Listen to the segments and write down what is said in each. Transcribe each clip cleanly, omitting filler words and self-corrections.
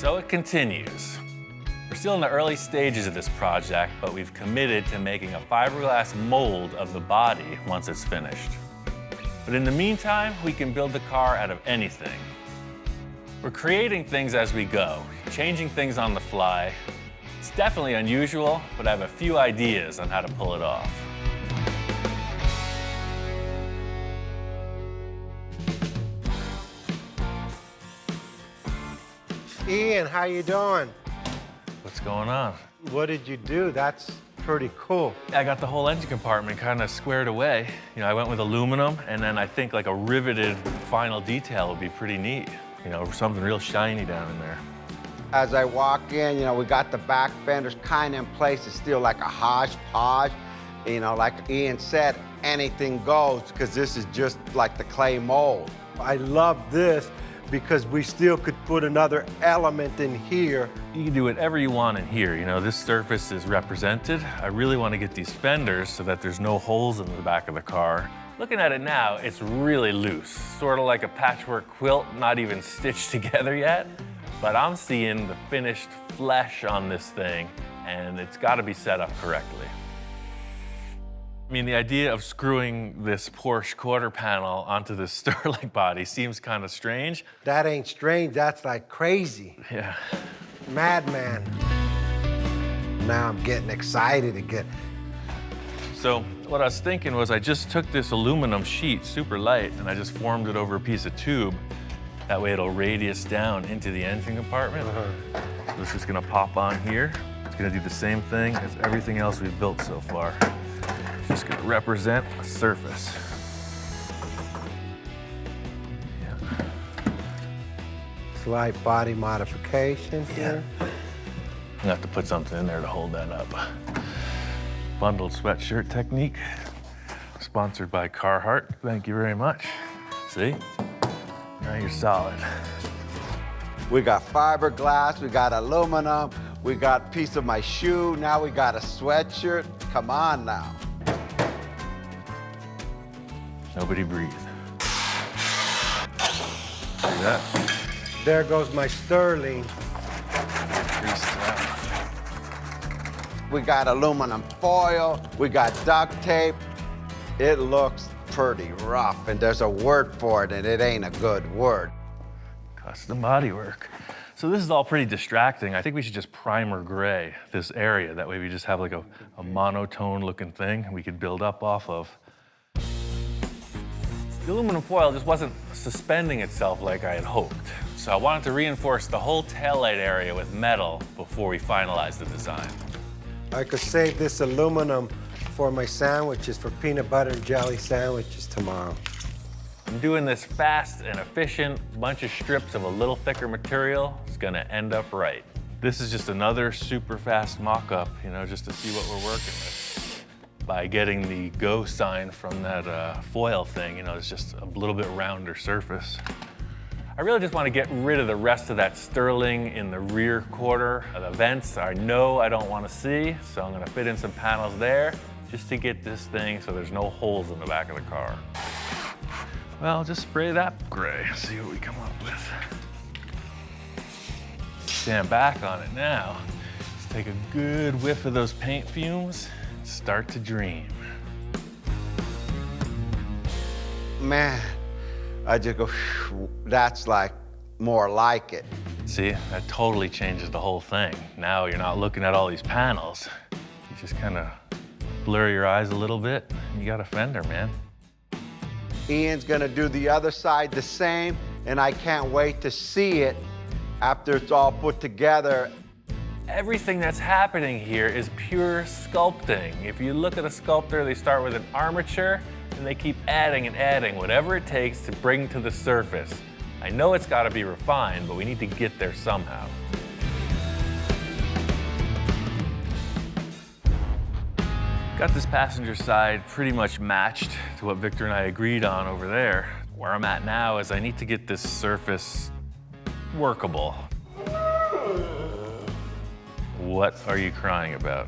So it continues. We're still in the early stages of this project, but we've committed to making a fiberglass mold of the body once it's finished. But in the meantime, we can build the car out of anything. We're creating things as we go, changing things on the fly. It's definitely unusual, but I have a few ideas on how to pull it off. Ian, how you doing? What's going on? What did you do? That's pretty cool. I got the whole engine compartment kind of squared away. You know, I went with aluminum, and then I think like a riveted final detail would be pretty neat. You know, something real shiny down in there. As I walk in, you know, we got the back fenders kind of in place. It's still like a hodgepodge. You know, like Ian said, anything goes, because this is just like the clay mold. I love this because we still could put another element in here. You can do whatever you want in here. You know, this surface is represented. I really want to get these fenders so that there's no holes in the back of the car. Looking at it now, it's really loose, sort of like a patchwork quilt, not even stitched together yet. But I'm seeing the finished flesh on this thing, and it's got to be set up correctly. I mean, the idea of screwing this Porsche quarter panel onto this Sterling body seems kind of strange. That ain't strange, that's like crazy. Yeah. Madman. Now I'm getting excited again. So what I was thinking was I just took this aluminum sheet, super light, and I just formed it over a piece of tube. That way it'll radius down into the engine compartment. So this is gonna pop on here. It's gonna do the same thing as everything else we've built so far. It's just gonna represent a surface. Yeah. Slight body modification here. I'm gonna have to put something in there to hold that up. Bundled sweatshirt technique, sponsored by Carhartt. Thank you very much. See? Now you're solid. We got fiberglass, we got aluminum, we got a piece of my shoe, now we got a sweatshirt. Come on now. Nobody breathe. See that? There goes my Sterling. We got aluminum foil, we got duct tape. It looks pretty rough, and there's a word for it, and it ain't a good word. Custom bodywork. So this is all pretty distracting. I think we should just primer gray this area. That way we just have like a monotone looking thing we could build up off of. The aluminum foil just wasn't suspending itself like I had hoped. So I wanted to reinforce the whole taillight area with metal before we finalized the design. I could save this aluminum for my sandwiches, for peanut butter and jelly sandwiches tomorrow. I'm doing this fast and efficient, bunch of strips of a little thicker material. It's gonna end up right. This is just another super fast mock-up, you know, just to see what we're working with. By getting the go sign from that foil thing, you know, it's just a little bit rounder surface. I really just want to get rid of the rest of that Sterling in the rear quarter. The vents I know I don't want to see, so I'm going to fit in some panels there just to get this thing so there's no holes in the back of the car. Well, just spray that gray, see what we come up with. Stand back on it now. Let's take a good whiff of those paint fumes and start to dream. Man, I just go, that's like more like it. See, that totally changes the whole thing. Now you're not looking at all these panels. You just kind of blur your eyes a little bit, and you got a fender, man. Ian's gonna do the other side the same, and I can't wait to see it after it's all put together. Everything that's happening here is pure sculpting. If you look at a sculptor, they start with an armature, and they keep adding and adding whatever it takes to bring to the surface. I know it's gotta be refined, but we need to get there somehow. Got this passenger side pretty much matched to what Victor and I agreed on over there. Where I'm at now is I need to get this surface workable. What are you crying about?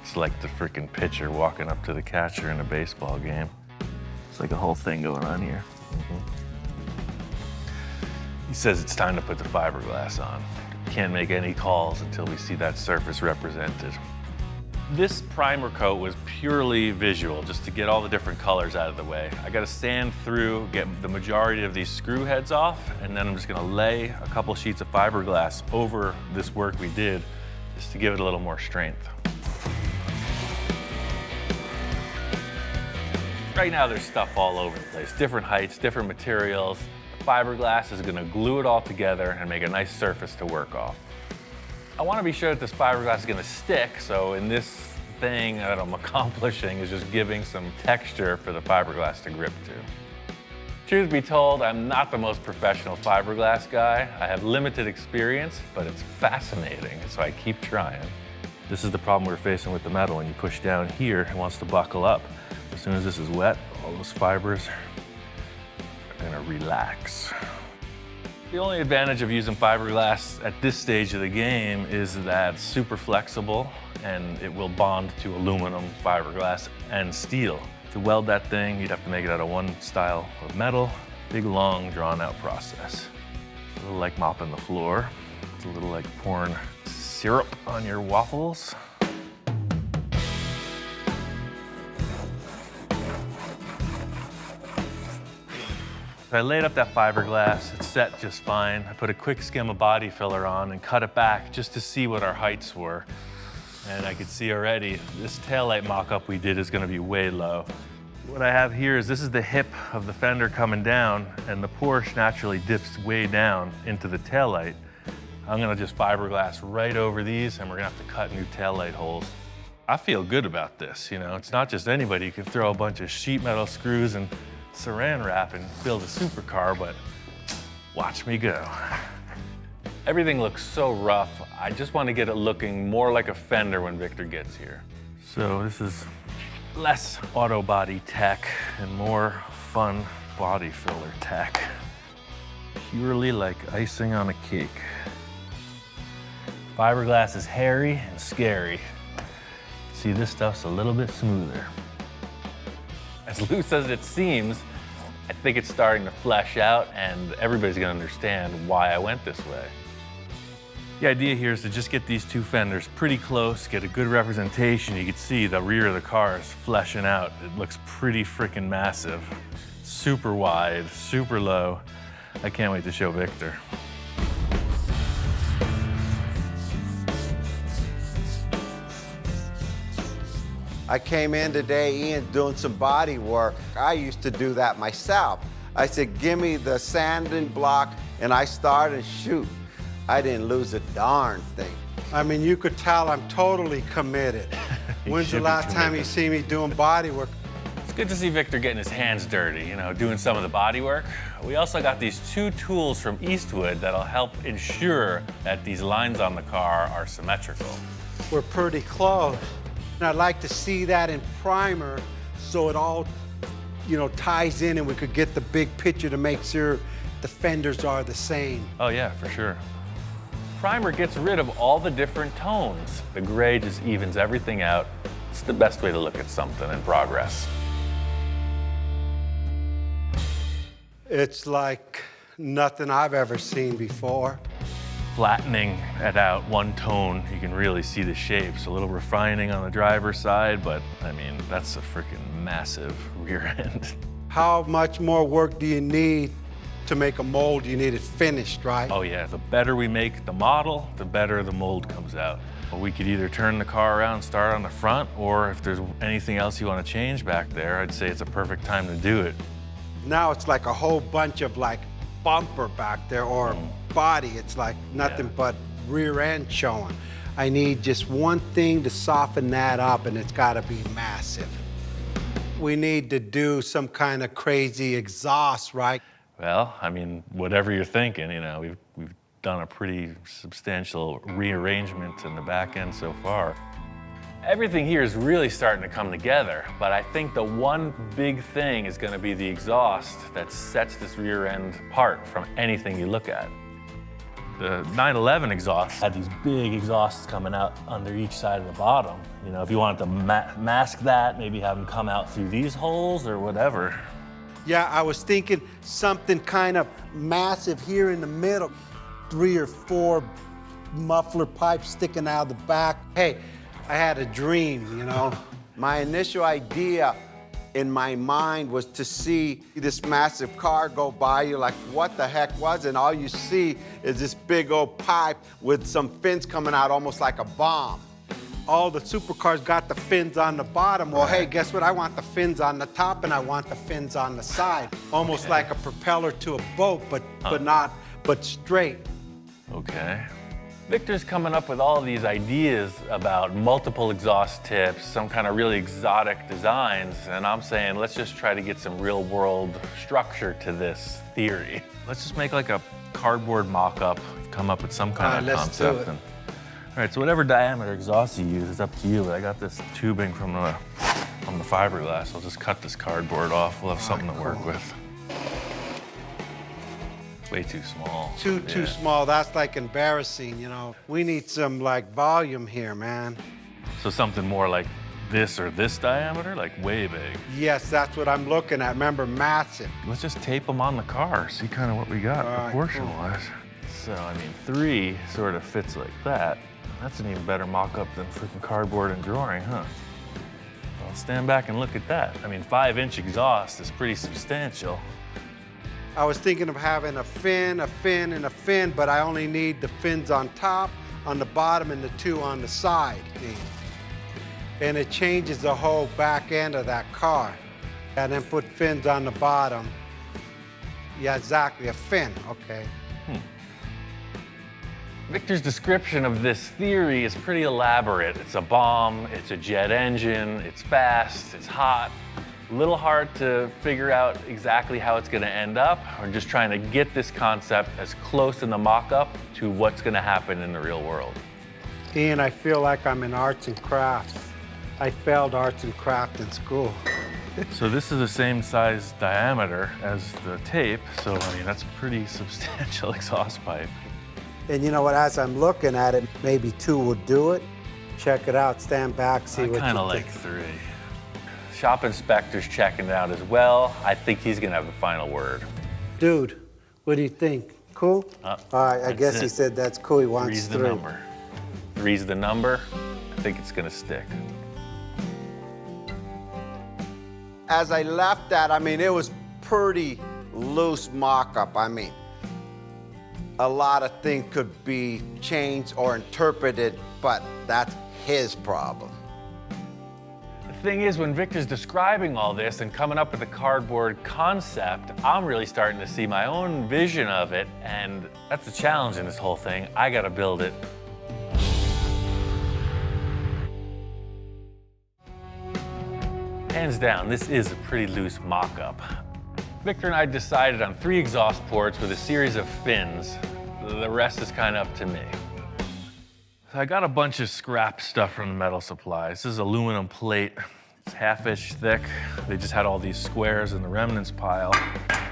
It's like the freaking pitcher walking up to the catcher in a baseball game. It's like a whole thing going on here. He says it's time to put the fiberglass on. can't make any calls until we see that surface represented. This primer coat was purely visual, just to get all the different colors out of the way. I gotta sand through, get the majority of these screw heads off, and then I'm just gonna lay a couple sheets of fiberglass over this work we did, just to give it a little more strength. Right now there's stuff all over the place, different heights, different materials. The fiberglass is gonna glue it all together and make a nice surface to work off. I want to be sure that this fiberglass is going to stick, so in this thing that I'm accomplishing is just giving some texture for the fiberglass to grip to. Truth be told, I'm not the most professional fiberglass guy. I have limited experience, but it's fascinating, so I keep trying. This is the problem we're facing with the metal. When you push down here, it wants to buckle up. As soon as this is wet, all those fibers are going to relax. The only advantage of using fiberglass at this stage of the game is that it's super flexible and it will bond to aluminum, fiberglass, and steel. To weld that thing, you'd have to make it out of one style of metal. Big, long, drawn-out process. It's a little like mopping the floor. It's a little like pouring syrup on your waffles. I laid up that fiberglass, it's set just fine. I put a quick skim of body filler on and cut it back just to see what our heights were. And I could see already, this taillight mock-up we did is gonna be way low. What I have here is, this is the hip of the fender coming down, and the Porsche naturally dips way down into the taillight. I'm gonna just fiberglass right over these, and we're gonna have to cut new taillight holes. I feel good about this, you know? It's not just anybody. You can throw a bunch of sheet metal screws and saran wrap and build a supercar, but watch me go. Everything looks so rough. I just want to get it looking more like a Fender when Victor gets here. So this is less auto body tech and more fun body filler tech. Purely like icing on a cake. Fiberglass is hairy and scary. See, this stuff's a little bit smoother. As loose as it seems, I think it's starting to flesh out, and everybody's gonna understand why I went this way. The idea here is to just get these two fenders pretty close, get a good representation. You can see the rear of the car is fleshing out. It looks pretty freaking massive. Super wide, super low. I can't wait to show Victor. I came in today, Ian, doing some body work. I used to do that myself. I said, give me the sanding block, and I started and shoot. I didn't lose a darn thing. I mean, you could tell I'm totally committed. When's the last time you see me doing body work? It's good to see Victor getting his hands dirty, you know, doing some of the body work. We also got these two tools from Eastwood that'll help ensure that these lines on the car are symmetrical. We're pretty close. And I'd like to see that in primer so it all, you know, ties in and we could get the big picture to make sure the fenders are the same. Oh yeah, for sure. Primer gets rid of all the different tones. The gray just evens everything out. It's the best way to look at something in progress. It's like nothing I've ever seen before. Flattening it out one tone, you can really see the shapes. A little refining on the driver's side, but I mean, that's a freaking massive rear end. How much more work do you need to make a mold? You need it finished, right? Oh yeah, the better we make the model, the better the mold comes out. We could either turn the car around and start on the front, or if there's anything else you want to change back there, I'd say it's a perfect time to do it. Now it's like a whole bunch of like bumper back there or body. It's like nothing but rear end showing. I need just one thing to soften that up, and it's got to be massive. We need to do some kind of crazy exhaust, right? Well, I mean, whatever you're thinking, you know, we've done a pretty substantial rearrangement in the back end so far. Everything here is really starting to come together, but I think the one big thing is going to be the exhaust that sets this rear end apart from anything you look at. The 911 exhaust had these big exhausts coming out under each side of the bottom. You know, if you wanted to mask that, maybe have them come out through these holes or whatever. Yeah, I was thinking something kind of massive here in the middle. 3 or 4 muffler pipe sticking out of the back. Hey, I had a dream, you know. My initial idea in my mind was to see this massive car go by you, like what the heck was it? And all you see is this big old pipe with some fins coming out almost like a bomb. All the supercars got the fins on the bottom. Well, hey, guess what? I want the fins on the top and I want the fins on the side. Almost like a propeller to a boat, but straight. Okay. Victor's coming up with all these ideas about multiple exhaust tips, some kind of really exotic designs, and I'm saying let's just try to get some real world structure to this theory. Let's just make like a cardboard mock-up, come up with some kind of concept. All right, so whatever diameter exhaust you use is up to you, but I got this tubing from the fiberglass. I'll just cut this cardboard off. We'll have something to work with. Way too small. Too small. That's like embarrassing, you know. We need some like volume here, man. So something more like this or this diameter, like way big. Yes, that's what I'm looking at. Remember, massive. Let's just tape them on the car, see kind of what we got proportion-wise. So, I mean, 3 sort of fits like that. That's an even better mock-up than freaking cardboard and drawing, huh? Well, stand back and look at that. I mean, 5-inch exhaust is pretty substantial. I was thinking of having a fin, and a fin, but I only need the fins on top, on the bottom, and the 2 on the side. And it changes the whole back end of that car. And then put fins on the bottom. Yeah, exactly, a fin, okay. Victor's description of this theory is pretty elaborate. It's a bomb, it's a jet engine, it's fast, it's hot. A little hard to figure out exactly how it's going to end up. We're just trying to get this concept as close in the mock-up to what's going to happen in the real world. Ian, I feel like I'm in arts and crafts. I failed arts and crafts in school. So this is the same size diameter as the tape, so I mean, that's a pretty substantial exhaust pipe. And you know what, as I'm looking at it, maybe 2 would do it. Check it out, stand back, see what you think. I kind of like 3. Shop inspector's checking it out as well. I think he's gonna have the final word. Dude, what do you think? Cool? All right, I guess he said that's cool. He wants 3. 3's the number. 3's the number. I think it's gonna stick. As I left that, I mean, it was pretty loose mock-up. I mean, a lot of things could be changed or interpreted, but that's his problem. The thing is, when Victor's describing all this and coming up with a cardboard concept, I'm really starting to see my own vision of it, and that's the challenge in this whole thing. I gotta build it. Hands down, this is a pretty loose mock-up. Victor and I decided on 3 exhaust ports with a series of fins. The rest is kind of up to me. So I got a bunch of scrap stuff from the metal supply. This is aluminum plate. It's 1/2 thick. They just had all these squares in the remnants pile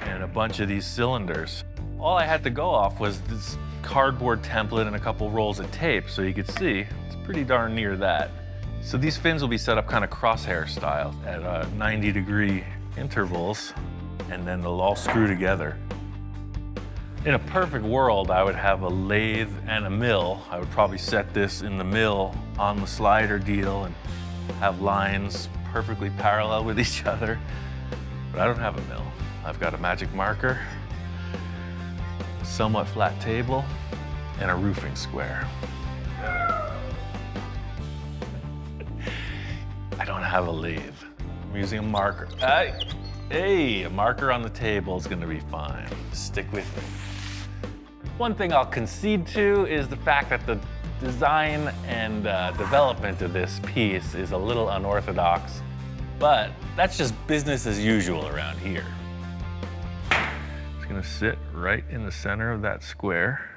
and a bunch of these cylinders. All I had to go off was this cardboard template and a couple rolls of tape, so you could see it's pretty darn near that. So these fins will be set up kind of crosshair style at 90-degree intervals, and then they'll all screw together. In a perfect world, I would have a lathe and a mill. I would probably set this in the mill on the slider deal and have lines perfectly parallel with each other. But I don't have a mill. I've got a magic marker, a somewhat flat table, and a roofing square. I don't have a lathe. I'm using a marker. Hey, a marker on the table is gonna be fine. Stick with me. One thing I'll concede to is the fact that the design and development of this piece is a little unorthodox, but that's just business as usual around here. It's gonna sit right in the center of that square.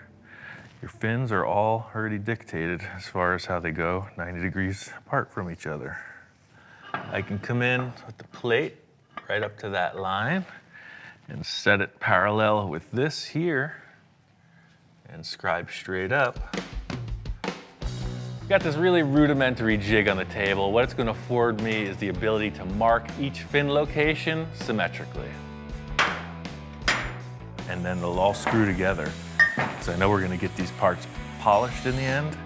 Your fins are all already dictated as far as how they go, 90 degrees apart from each other. I can come in with the plate right up to that line and set it parallel with this here and scribe straight up. Got this really rudimentary jig on the table. What it's going to afford me is the ability to mark each fin location symmetrically. And then they'll all screw together. So I know we're going to get these parts polished in the end.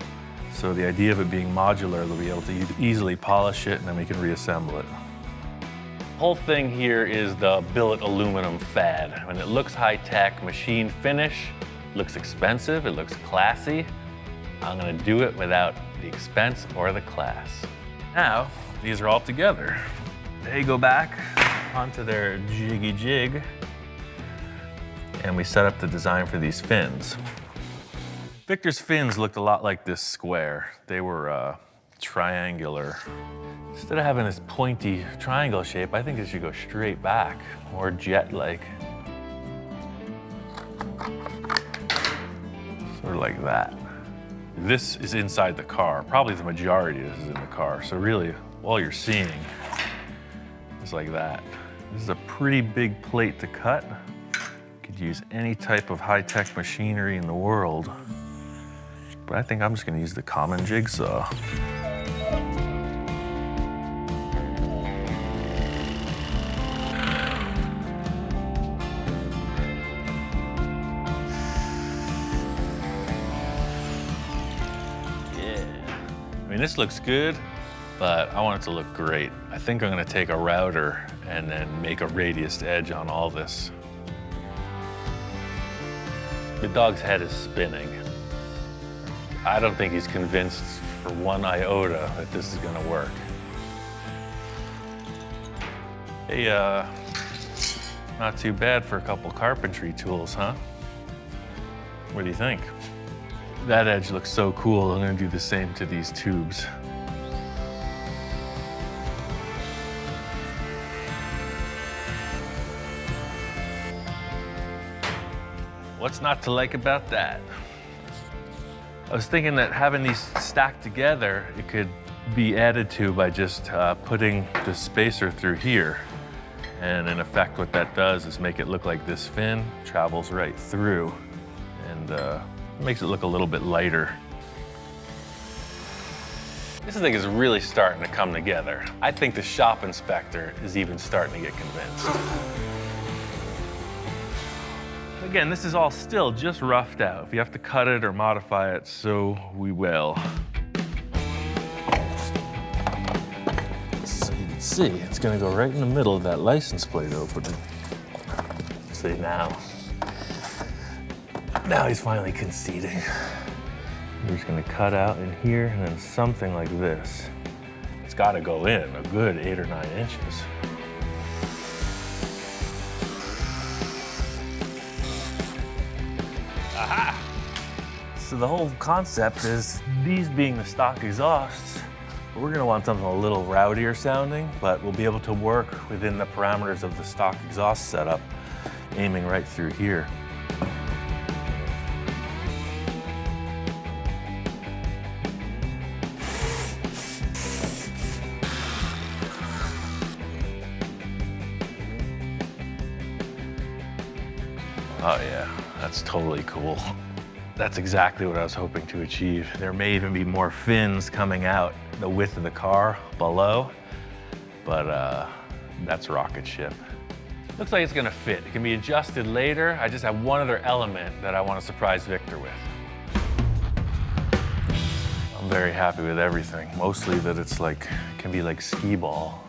So the idea of it being modular, they'll be able to easily polish it and then we can reassemble it. The whole thing here is the billet aluminum fad. And it looks high-tech, machine finish, looks expensive, it looks classy. I'm gonna do it without the expense or the class. Now, these are all together. They go back onto their jiggy jig, and we set up the design for these fins. Victor's fins looked a lot like this square. They were triangular. Instead of having this pointy triangle shape, I think it should go straight back, more jet-like. Sort of like that. This is inside the car. Probably the majority of this is in the car. So really, all you're seeing is like that. This is a pretty big plate to cut. Could use any type of high-tech machinery in the world. But I think I'm just gonna use the common jigsaw. I mean, this looks good, but I want it to look great. I think I'm gonna take a router and then make a radius edge on all this. The dog's head is spinning. I don't think he's convinced for one iota that this is gonna work. Hey, not too bad for a couple carpentry tools, huh? What do you think? That edge looks so cool. I'm gonna do the same to these tubes. What's not to like about that? I was thinking that having these stacked together, it could be added to by just putting the spacer through here. And in effect, what that does is make it look like this fin travels right through and makes it look a little bit lighter. This thing is really starting to come together. I think the shop inspector is even starting to get convinced. Again, this is all still just roughed out. If you have to cut it or modify it, so we will. So you can see, it's gonna go right in the middle of that license plate opening. See now. Now he's finally conceding. We're just gonna cut out in here and then something like this. It's gotta go in a good 8 or 9 inches. Aha! So the whole concept is these being the stock exhausts, we're gonna want something a little rowdier sounding, but we'll be able to work within the parameters of the stock exhaust setup, aiming right through here. Oh yeah, that's totally cool. That's exactly what I was hoping to achieve. There may even be more fins coming out the width of the car below, but that's rocket ship. Looks like it's gonna fit. It can be adjusted later. I just have one other element that I want to surprise Victor with. I'm very happy with everything. Mostly that it's like, can be like skee ball.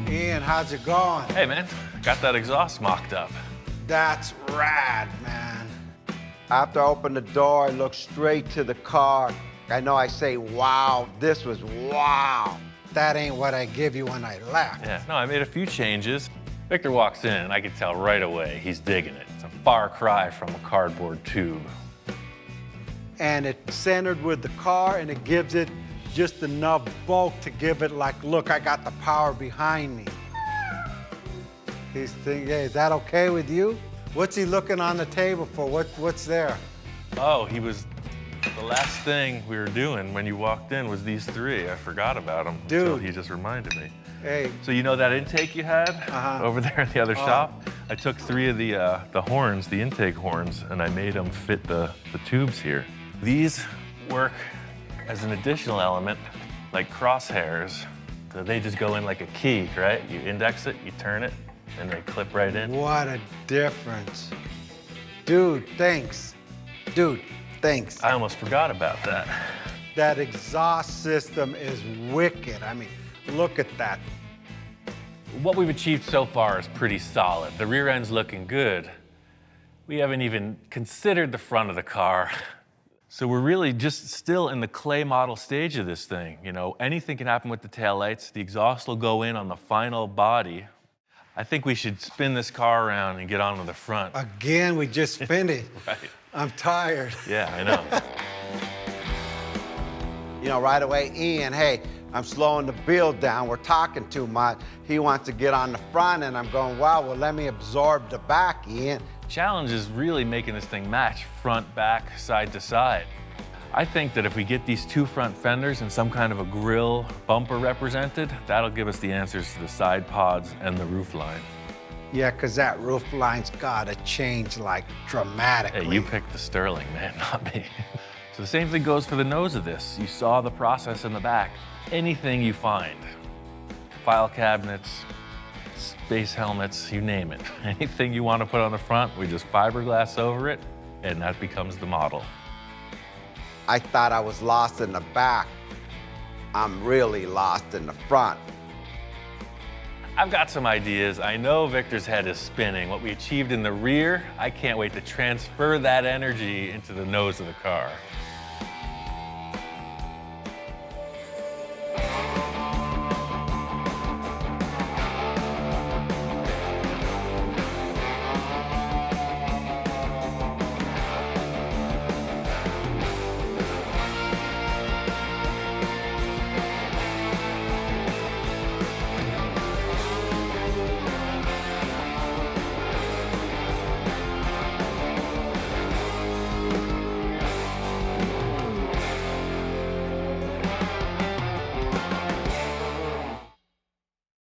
Ian, how's it going? Hey man, got that exhaust mocked up. That's rad, man. After I open the door, I look straight to the car. I know I say, wow, this was wow. That ain't what I give you when I left. Yeah, no, I made a few changes. Victor walks in and I can tell right away he's digging it. It's a far cry from a cardboard tube. And it's centered with the car and it gives it just enough bulk to give it like, look, I got the power behind me. He's thinking, hey, is that okay with you? What's he looking on the table for? What's there? Oh, the last thing we were doing when you walked in was these three. I forgot about them until he just reminded me. Hey. So you know that intake you had over there in the other shop? I took 3 of the horns, the intake horns, and I made them fit the tubes here. These work as an additional element, like crosshairs. So they just go in like a key, right? You index it, you turn it, And they clip right in. What a difference. Dude, thanks. Dude, thanks. I almost forgot about that. That exhaust system is wicked. I mean, look at that. What we've achieved so far is pretty solid. The rear end's looking good. We haven't even considered the front of the car. So we're really just still in the clay model stage of this thing. You know, anything can happen with the taillights. The exhaust will go in on the final body. I think we should spin this car around and get onto the front. Again, we just finished. Right. I'm tired. Yeah, I know. You know, right away, Ian, hey, I'm slowing the build down. We're talking too much. He wants to get on the front, and I'm going, wow, well, let me absorb the back, Ian. Challenge is really making this thing match front, back, side to side. I think that if we get these two front fenders and some kind of a grille bumper represented, that'll give us the answers to the side pods and the roof line. Yeah, because that roof line's got to change, like, dramatically. Hey, you picked the Sterling, man, not me. So the same thing goes for the nose of this. You saw the process in the back. Anything you find, file cabinets, space helmets, you name it. Anything you want to put on the front, we just fiberglass over it, and that becomes the model. I thought I was lost in the back. I'm really lost in the front. I've got some ideas. I know Victor's head is spinning. What we achieved in the rear, I can't wait to transfer that energy into the nose of the car.